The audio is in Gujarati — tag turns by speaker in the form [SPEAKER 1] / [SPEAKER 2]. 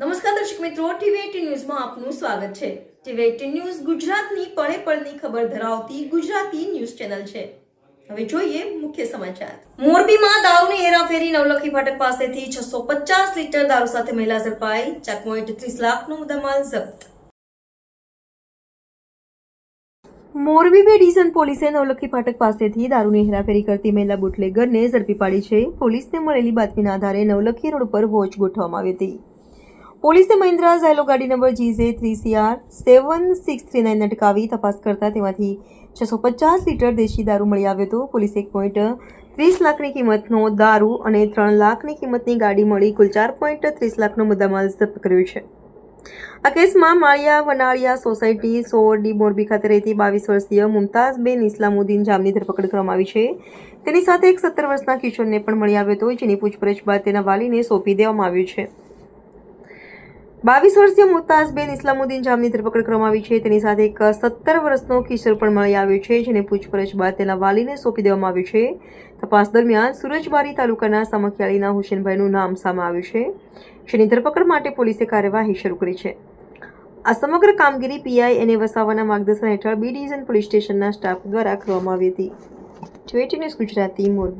[SPEAKER 1] નમસ્કાર દર્શક મિત્રો, ટીવી18 ન્યૂઝમાં આપનું સ્વાગત છે। ટીવી18 ન્યૂઝ ગુજરાતની પળે પળની ખબર ધરાવતી ગુજરાતી ન્યૂઝ ચેનલ છે। હવે જોઈએ મુખ્ય સમાચાર। મોરબીમાં દારૂની હેરાફેરી, નવલખી ફાટક પાસેથી 650 લીટર દારૂ સાથે મહિલા ઝડપાઈ, 4.30 લાખનો મુદ્દામાલ જપ્ત। મોરબી બે ડિવિઝન પોલીસે નવલખી ફાટક પાસેથી દારૂની હેરાફેરી કરતી મહિલા બુટલેગરને ઝડપી પાડી છે। પોલીસને મળેલી બાતમીના આધારે નવલખી રોડ પર વોચ ગોઠવવામાં આવી હતી। પોલીસે મહિન્દ્રા ઝાયલો ગાડી નંબર GJ3CR 7639 અટકાવી તપાસ કરતા તેમાંથી 650 લીટર દેશી દારૂ મળી આવ્યો હતો। પોલીસે 1.30 લાખની કિંમતનો દારૂ અને 3 લાખની કિંમતની ગાડી મળી કુલ 4.30 લાખનો મુદ્દામાલ જપ્ત કર્યો છે। આ કેસમાં માળિયા વનાળિયા સોસાયટી 16D મોરબી ખાતે રહેતી 22 વર્ષીય મુમતાઝબેન ઇસ્લામુદ્દીન જામની ધરપકડ કરવામાં આવી છે। તેની સાથે એક 17 વર્ષના કિશોરને પણ મળી આવ્યો હતો, જેની પૂછપરછ બાદ તેના વાલીને સોંપી દેવામાં આવ્યો છે। 22 વર્ષીય મુમતાઝબેન ઇસ્લામુદ્દીન જામની ધરપકડ કરવામાં આવી છે। તેની સાથે એક 17 વર્ષનો કિશોર પણ મળી આવ્યો છે, જેને પૂછપરછ બાદ તેના વાલીને સોંપી દેવામાં આવ્યો છે। તપાસ દરમિયાન સુરજબારી તાલુકાના સામખિયાળીના હુસેનભાઈનું નામ સામે આવ્યું છે, જેની ધરપકડ માટે પોલીસે કાર્યવાહી શરૂ કરી છે। આ સમગ્ર કામગીરી PI વસાવાના માર્ગદર્શન હેઠળ બી ડિવિઝન પોલીસ સ્ટેશનના સ્ટાફ દ્વારા કરવામાં આવી હતી। ટીવી18 ન્યૂઝ ગુજરાતી મોરબી।